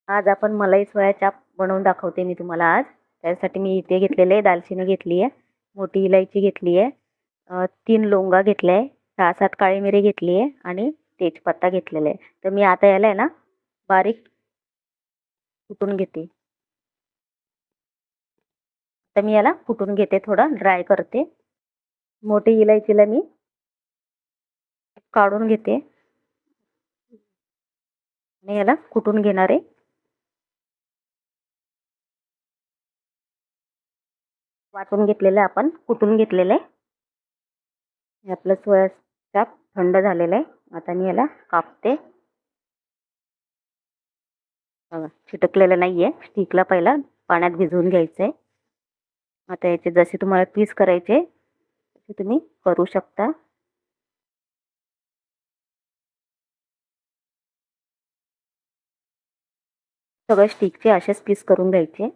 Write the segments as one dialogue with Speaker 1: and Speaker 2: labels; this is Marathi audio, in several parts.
Speaker 1: आज आपण मलाई सोया चाप बनवून दाखवते मी तुम्हाला आज. त्यासाठी मी इथे घेतलेले दालचिनी घेतली आहे, मोठी इलायची घेतली आहे, 3 लवंगा घेतल्या आहे, 6-7 काळी मिरी घेतली आहे आणि तेजपत्ता घेतलेला आहे. तर मी आता याला आहे ना बारीक कुटून घेते. तर मी याला कुटून घेते, थोडं ड्राय करते. मोठी इलायचीला मी काढून घेते आणि याला कुटून घेणार आहे. वाटून घेतलेलं आपण कुटून घेतलेलं आहे. हे आपलं सोया चाप थंड झालेलं आहे. आता मी याला कापते. बघा चिटकलेलं नाहीये. स्टिकला पहिला पाण्यात भिजवून घ्यायचंय. आता याचे जसे तुम्हाला पीस करायचे तसे तुम्ही करू शकता. सगळे स्टिकचे असेच पीस करून घ्यायचे.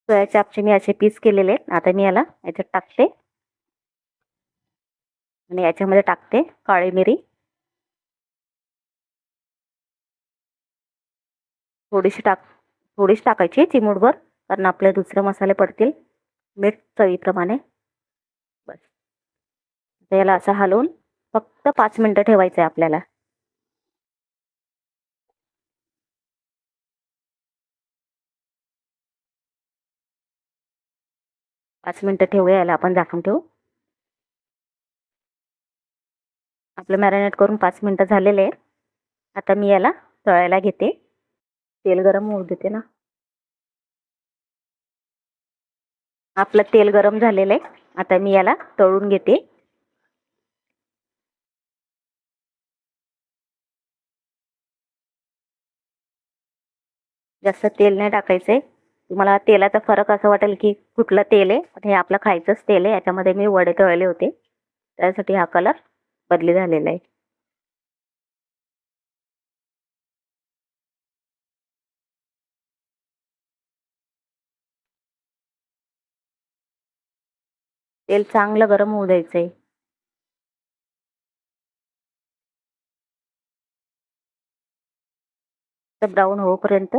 Speaker 1: सोया चापचे मी असे पीस केलेले आहेत. आता मी याला याच्यात टाकते आणि याच्यामध्ये टाकते काळी मिरी, थोडीशी टाकायची चिमूटभर, कारण आपले दुसरे मसाले पडतील. मीठ चवीप्रमाणे. बस याला असं हलवून फक्त 5 मिनिटं ठेवायचं आहे आपल्याला. 5 मिनिटं ठेवूया याला, आपण झाकून ठेवू. आपलं मॅरिनेट करून 5 मिनिटं झालेले आहे. आता मी याला तळायला घेते. तेल गरम होऊ देते ना. आपलं तेल गरम झालेलं आहे. आता मी याला तळून घेते. जास्त तेल नाही टाकायचंय. तुम्हाला तेलाचा फरक असं वाटेल की कुठलं तेल आहे, पण हे आपलं खायचंच तेल आहे. याच्यामध्ये मी वडे तळले होते, त्यासाठी हा कलर बदली झालेला आहे. तेल चांगलं गरम होऊ द्यायचंय. तर ब्राऊन होईपर्यंत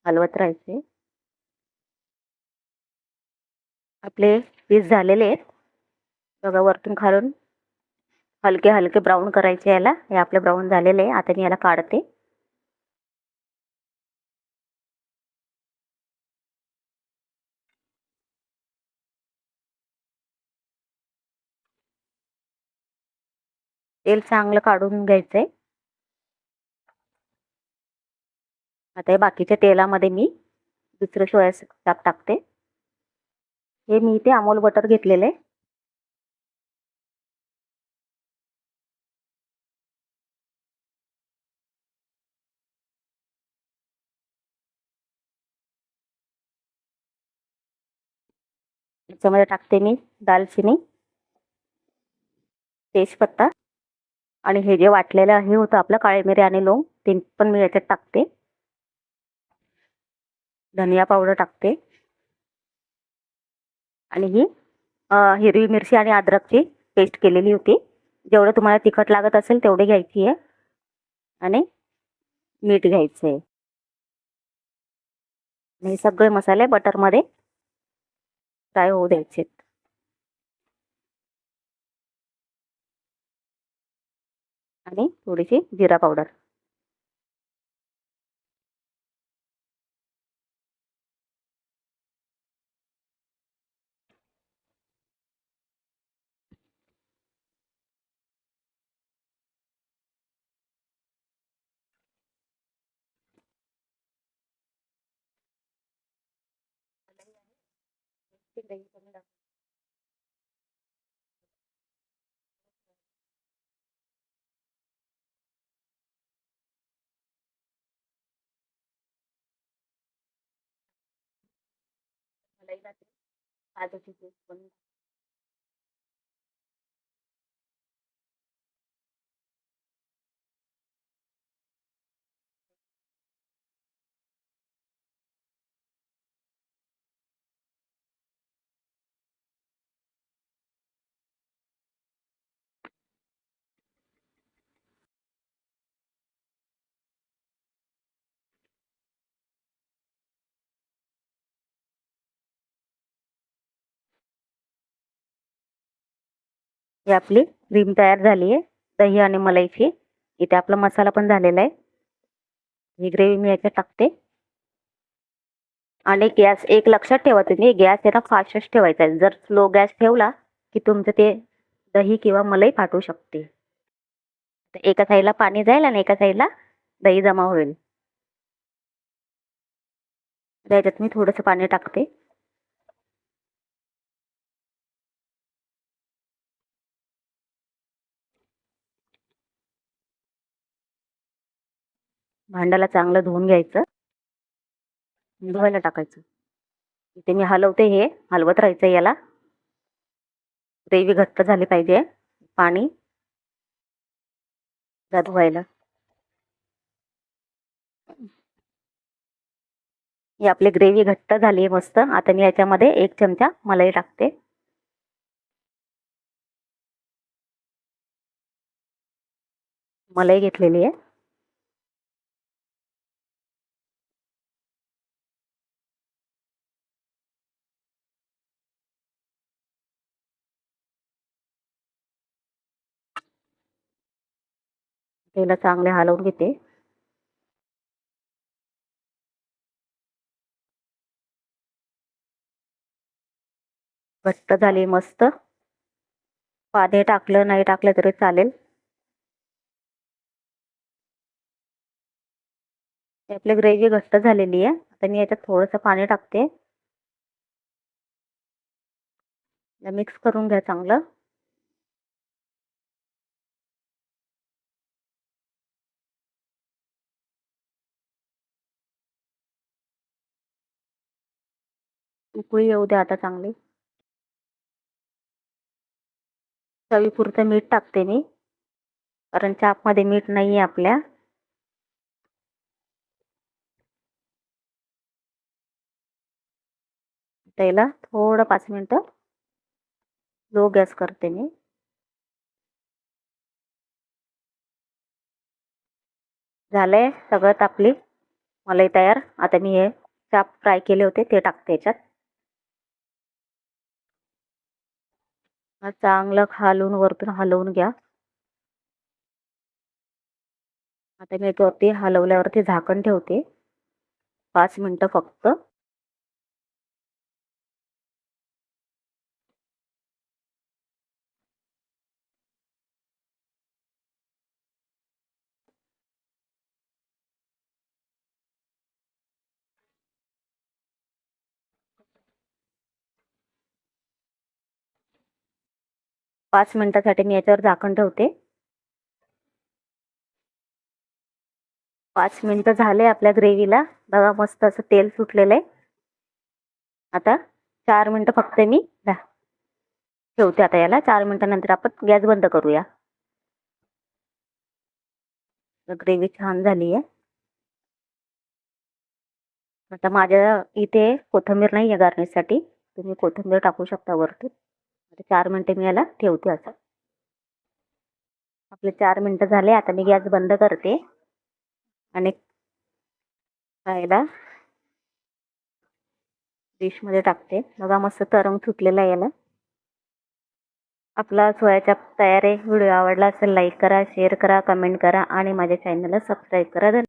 Speaker 1: हलवत राहायचे. आपले पीस झालेले आहेत. बघा वरतून खालून हलके हलके ब्राऊन करायचे याला. हे आपले ब्राऊन झालेले आहे. आता मी याला काढते. तेल चांगलं काढून घ्यायचंय. आता हे बाकीच्या तेलामध्ये मी दुसरं सोया चाप टाकते. हे मी इथे अमूल बटर घेतलेलं आहे. याच्यामध्ये टाकते मी दालचिनी, तेजपत्ता आणि हे जे वाटलेलं हे होतं आपलं काळी मिरी आणि लवंग, ते पण मी याच्यात टाकते. धनिया पावडर टाकते आणि ही हिरवी मिरची आणि अद्रकची पेस्ट केलेली होती. जेवढं तुम्हाला तिखट लागत असेल तेवढी घ्यायची आहे आणि मीठ घ्यायचं आहे. हे सगळे मसाले बटरमध्ये फ्राय होऊ द्यायचे. आणि थोडीशी जिरा पावडर. काजूची पेस्ट पण ही आपली क्रीम तयार झाली आहे दही आणि मलाईची. इथे आपला मसाला पण झालेला आहे. ही ग्रेव्ही मी याच्यात टाकते. आणि गॅस एक लक्षात ठेवा, तुम्ही गॅस आहे ना फास्टच ठेवायचा आहे. जर स्लो गॅस ठेवला की तुमचं ते दही किंवा मलाई फाटू शकते. एका साईडला पाणी जाईल आणि एका साईडला दही जमा होईल. याच्यात मी थोडंसं पाणी टाकते. भांड्याला चांगलं धुवून घ्यायचं, धुवायला टाकायचं. इथे मी हलवते, हे हलवत राहायचं. याला ग्रेव्ही घट्ट झाली पाहिजे. पाणी धुवायला. ही आपली ग्रेव्ही घट्ट झाली आहे मस्त. आता मी याच्यामध्ये 1 चमचा मलाई टाकते. मलाई घेतलेली आहे. त्याला चांगले हलवून घेते. घट्ट झाली मस्त. पाणी टाकलं नाही टाकलं तरी चालेल. आपली ग्रेव्ही घट्ट झालेली आहे. आता मी याच्यात थोडंसं पाणी टाकते. मिक्स करून घ्या चांगलं. उकळी येऊ द्या आता चांगली. चवीपुरतं मीठ टाकते मी, कारण चापमध्ये मीठ नाही आहे आपल्या. त्याला थोडं 5 मिनिटं लो गॅस करते मी. झालंय सगळं आपली मलाई तयार. आता मी हे चाप फ्राय केले होते ते टाकते याच्यात. चांगलं खालून वरतून हलवून घ्या. आता मी याच्यावरती हलवल्यावरती झाकण ठेवते 5 मिनिटं फक्त. पाच मिनिटासाठी मी याच्यावर झाकण ठेवते. 5 मिनिटं झाले आपल्या ग्रेव्हीला. बघा मस्त असं तेल सुटलेलं आहे. आता 4 मिनिटं फक्त मी ठेवते. आता याला 4 मिनिटानंतर आपण गॅस बंद करूया. ग्रेव्ही छान झाली आहे. आता माझ्या इथे कोथिंबीर नाही आहे गार्निशसाठी, तुम्ही कोथिंबीर टाकू शकता वरती. आता 4 मिनिटं मी याला ठेवते. असं आपले 4 मिनिटं झाले. आता मी गॅस बंद करते आणि खायला डिशमध्ये टाकते. बघा मस्त तरंग सुटलेला आहे याला. आपला सोया चाप तयार आहे. व्हिडिओ आवडला असेल लाईक करा, शेअर करा, कमेंट करा आणि माझ्या चॅनलला सबस्क्राईब करा.